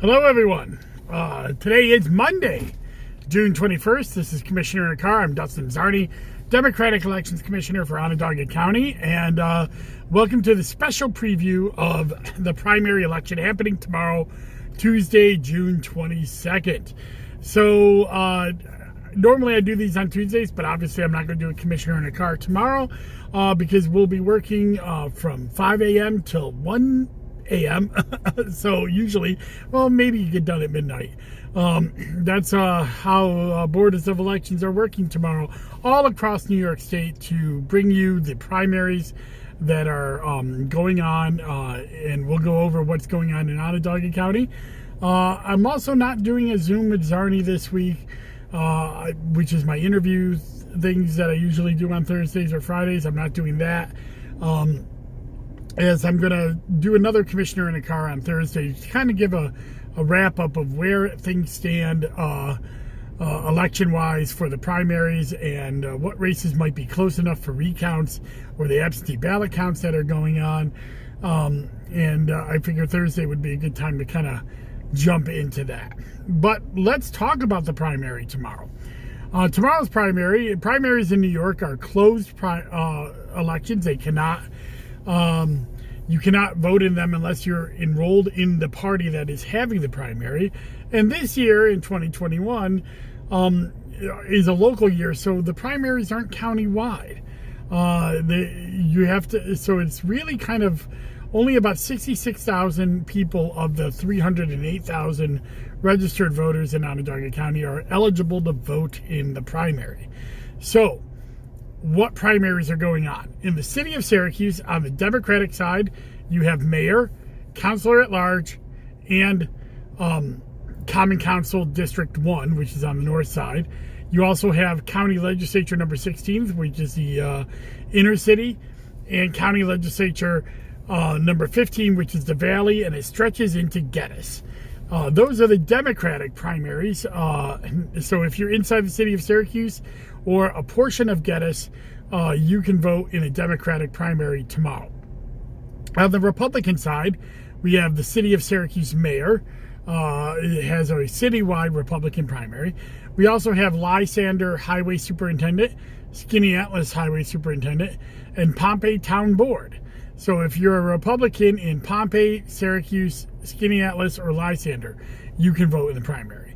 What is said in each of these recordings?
Hello, everyone. Today is Monday, June 21st. This is Commissioner in a Car. I'm Dustin Zarni, Democratic Elections Commissioner for Onondaga County, and welcome to the special preview of the primary election happening tomorrow, Tuesday, June 22nd. So, normally I do these on Tuesdays, but obviously I'm not going to do a Commissioner in a Car tomorrow because we'll be working from 5 a.m. till 1 a.m. So usually, well, maybe you get done at midnight. That's how boards of elections are working tomorrow all across New York State to bring you the primaries that are going on, and we'll go over what's going on in Onondaga County. I'm also not doing a Zoom with Zarni this week, which is my interview things that I usually do on Thursdays or Fridays. I'm not doing that. As I'm going to do another Commissioner in a Car on Thursday to kind of give a wrap-up of where things stand election-wise for the primaries and what races might be close enough for recounts or the absentee ballot counts that are going on. I figure Thursday would be a good time to kind of jump into that. But let's talk about the primary tomorrow. Tomorrow's primaries in New York are closed elections. They cannot... you cannot vote in them unless you're enrolled in the party that is having the primary. And this year, in 2021, is a local year, so the primaries aren't county-wide. So it's really kind of only about 66,000 people of the 308,000 registered voters in Onondaga County are eligible to vote in the primary. So, what primaries are going on? In the city of Syracuse, on the Democratic side, you have mayor, councilor at large, and Common Council District 1, which is on the north side. You also have County Legislature number 16, which is the inner city, and County Legislature number 15, which is the valley, and it stretches into Geddes. Those are the Democratic primaries. So if you're inside the city of Syracuse or a portion of Geddes, you can vote in a Democratic primary tomorrow. On the Republican side, we have the city of Syracuse mayor. It has a citywide Republican primary. We also have Lysander highway superintendent, Skaneateles highway superintendent, and Pompey town board. So if you're a Republican in Pompey, Syracuse, Skaneateles, or Lysander, you can vote in the primary.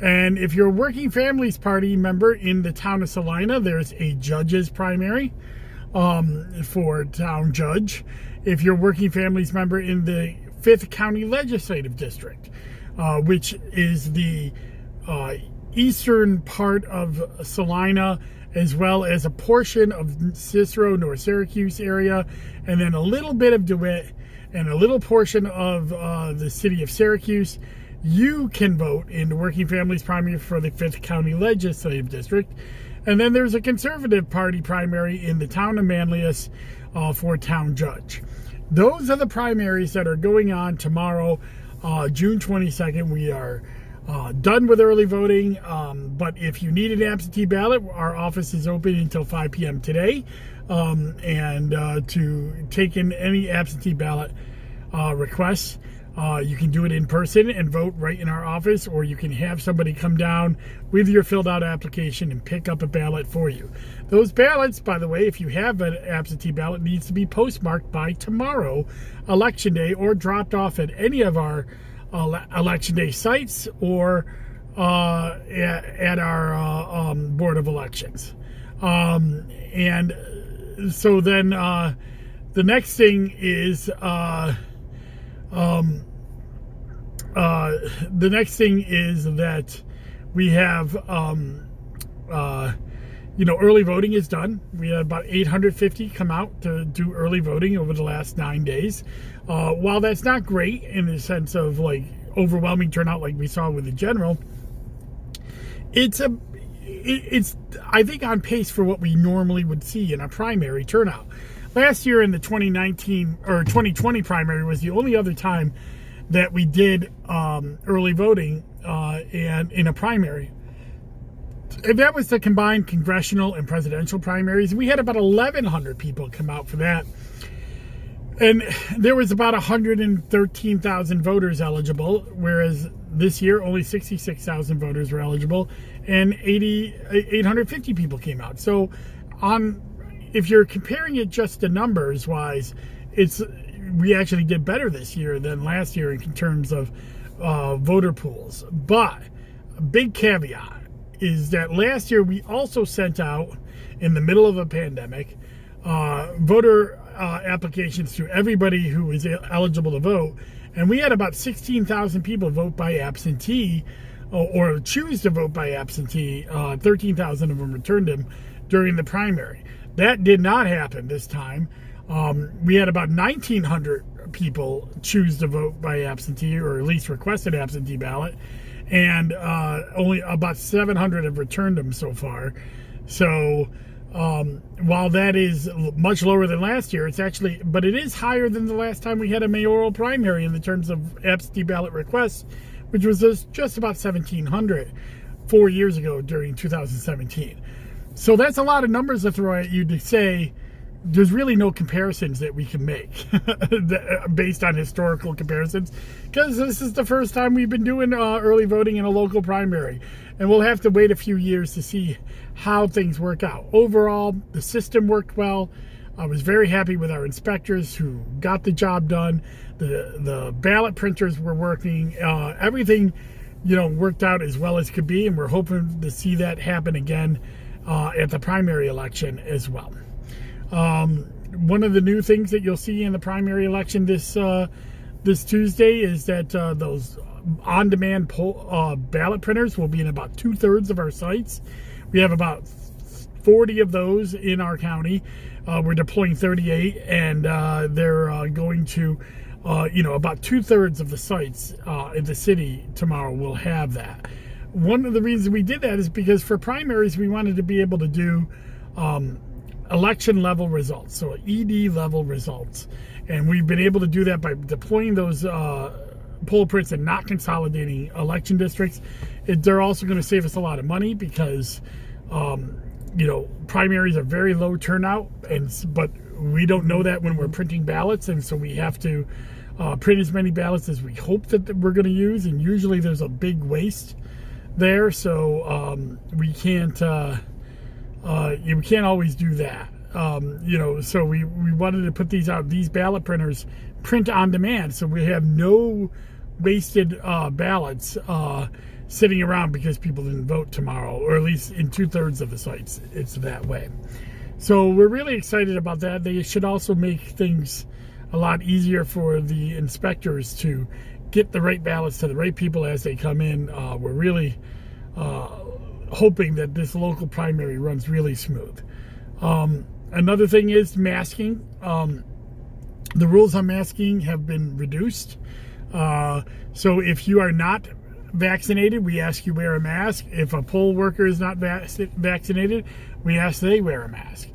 And if you're a Working Families Party member in the town of Salina, there's a judge's primary for town judge. If you're a Working Families member in the 5th County Legislative District, which is the eastern part of Salina, as well as a portion of Cicero or Syracuse area, and then a little bit of DeWitt, and a little portion of the city of Syracuse, you can vote in the Working Families primary for the 5th County Legislative District. And then there's a Conservative Party primary in the town of Manlius for town judge. Those are the primaries that are going on tomorrow, June 22nd. We are done with early voting, but if you need an absentee ballot, our office is open until 5 p.m. today, and to take in any absentee ballot requests. You can do it in person and vote right in our office, or you can have somebody come down with your filled out application and pick up a ballot for you. Those ballots, by the way, if you have an absentee ballot, needs to be postmarked by tomorrow, Election Day, or dropped off at any of our Election Day sites or at our Board of Elections. And so then the next thing is that we have early voting is done. We had about 850 come out to do early voting over the last 9 days. While that's not great in the sense of like overwhelming turnout like we saw with the general, it's I think on pace for what we normally would see in a primary turnout. Last year in the 2019 or 2020 primary was the only other time that we did early voting and in a primary. And that was the combined congressional and presidential primaries. We had about 1,100 people come out for that. And there was about 113,000 voters eligible, whereas this year only 66,000 voters were eligible, and 850 people came out. So, if you're comparing it just to numbers wise, we actually did better this year than last year in terms of voter pools. But a big caveat is that last year we also sent out, in the middle of a pandemic, voter applications to everybody who was eligible to vote, and we had about 16,000 people vote by absentee or choose to vote by absentee. 13,000 of them returned them during the primary. That did not happen this time. We had about 1,900 people choose to vote by absentee, or at least requested absentee ballot, and only about 700 have returned them so far. So while that is much lower than last year, but it is higher than the last time we had a mayoral primary in the terms of absentee ballot requests, which was just about 1,700 4 years ago during 2017. So that's a lot of numbers to throw at you to say there's really no comparisons that we can make based on historical comparisons, because this is the first time we've been doing early voting in a local primary, and we'll have to wait a few years to see how things work out. Overall, the system worked well. I was very happy with our inspectors who got the job done. The ballot printers were working. Everything, worked out as well as could be, and we're hoping to see that happen again at the primary election as well. One of the new things that you'll see in the primary election this Tuesday is that those on-demand ballot printers will be in about 2/3 of our sites. We have about 40 of those in our county. We're deploying 38, and they're going to, about 2/3 of the sites in the city tomorrow will have that. One of the reasons we did that is because for primaries, we wanted to be able to do election level results, so ED level results. And we've been able to do that by deploying those poll prints and not consolidating election districts. They're also going to save us a lot of money because, primaries are very low turnout, but we don't know that when we're printing ballots, and so we have to print as many ballots as we hope that we're going to use, and usually there's a big waste there, so we can't always do that. So we wanted to put these out. These ballot printers print on demand, so we have no wasted ballots sitting around because people didn't vote tomorrow, or at least in 2/3 of the sites it's that way. So we're really excited about that. They should also make things a lot easier for the inspectors to get the right ballots to the right people as they come in. We're really hoping that this local primary runs really smooth. Another thing is masking. The rules on masking have been reduced. So if you are not vaccinated, we ask you wear a mask. If a poll worker is not vaccinated, we ask they wear a mask.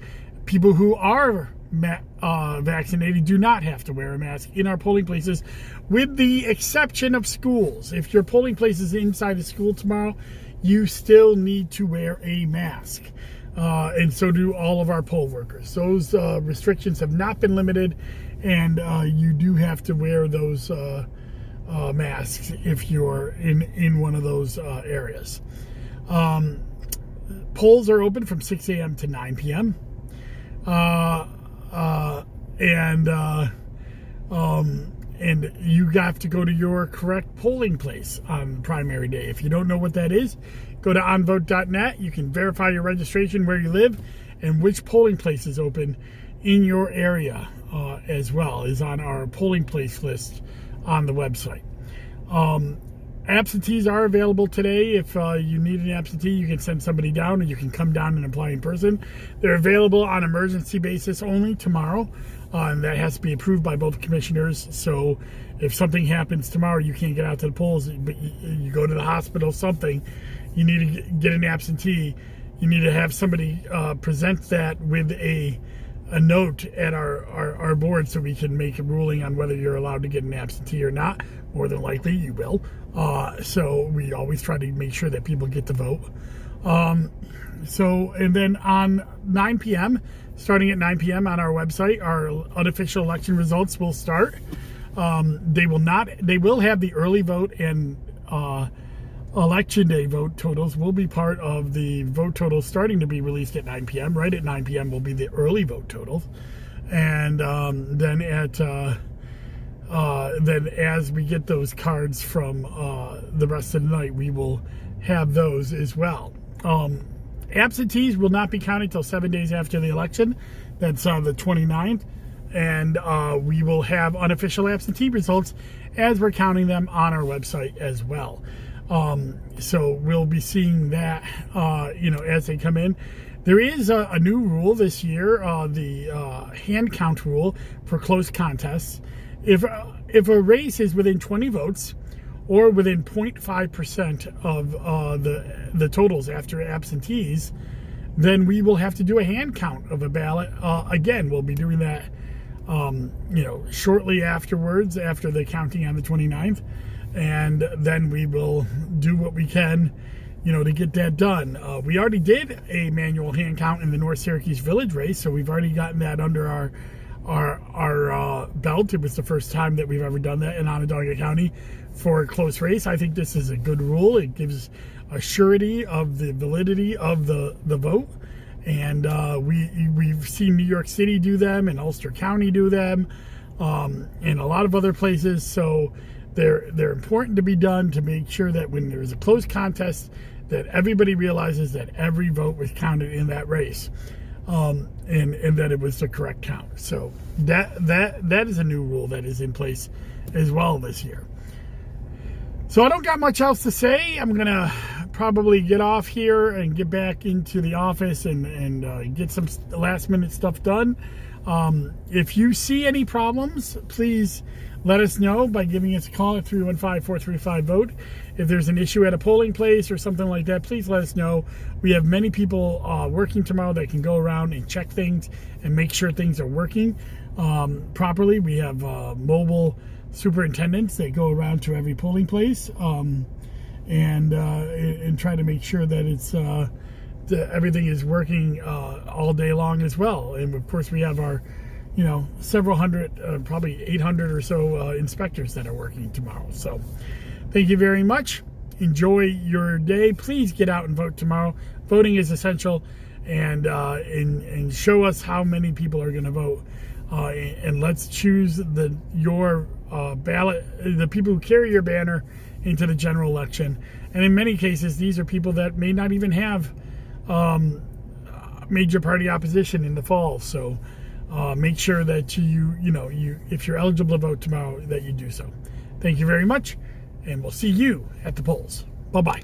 People who are vaccinated do not have to wear a mask in our polling places, with the exception of schools. If your polling place is inside a school tomorrow, you still need to wear a mask. And so do all of our poll workers. Those restrictions have not been limited, and you do have to wear those masks if you're in one of those areas. Polls are open from 6 a.m. to 9 p.m. And you have to go to your correct polling place on primary day. If you don't know what that is, go to onvote.net. You can verify your registration, where you live, and which polling place is open in your area as well is on our polling place list on the website. Absentees are available today. If you need an absentee, you can send somebody down, or you can come down and apply in person. They're available on emergency basis only tomorrow, and that has to be approved by both commissioners. So if something happens tomorrow, you can't get out to the polls, but you go to the hospital, something, you need to get an absentee. You need to have somebody present that with a note at our board, so we can make a ruling on whether you're allowed to get an absentee or not. More than likely you will. So we always try to make sure that people get to vote. So, and then on 9 p.m., starting at 9 p.m. on our website, our unofficial election results will start. They will have the early vote and election day vote totals will be part of the vote totals starting to be released at 9 p.m. Right at 9 p.m. will be the early vote totals. And then as we get those cards from the rest of the night, we will have those as well. Absentees will not be counted till 7 days after the election. That's the 29th. And we will have unofficial absentee results as we're counting them on our website as well. So we'll be seeing that, as they come in. There is a new rule this year, the hand count rule for close contests. If a race is within 20 votes or within 0.5% of the totals after absentees, then we will have to do a hand count of a ballot. Again, we'll be doing that, shortly afterwards, after the counting on the 29th. And then we will do what we can, to get that done. We already did a manual hand count in the North Syracuse Village race, so we've already gotten that under our belt. It was the first time that we've ever done that in Onondaga County for a close race. I think this is a good rule. It gives a surety of the validity of the vote. And we've seen New York City do them and Ulster County do them, and a lot of other places. So they're important to be done to make sure that when there's a close contest, that everybody realizes that every vote was counted in that race, and that it was the correct count. So that is a new rule that is in place as well this year. So I don't got much else to say. I'm gonna probably get off here and get back into the office and get some last minute stuff done. If you see any problems, please let us know by giving us a call at 315-435-VOTE. If there's an issue at a polling place or something like that, please let us know. We have many people working tomorrow that can go around and check things and make sure things are working properly. We have mobile superintendents that go around to every polling place and try to make sure that it's everything is working all day long as well. And of course, we have our several hundred, probably 800 or so inspectors that are working tomorrow. So thank you very much. Enjoy your day. Please get out and vote tomorrow. Voting is essential, and show us how many people are going to vote. And let's choose your ballot, the people who carry your banner into the general election. And in many cases, these are people that may not even have major party opposition in the fall. So make sure that you if you're eligible to vote tomorrow, that you do so. Thank you very much, and we'll see you at the polls. Bye-bye.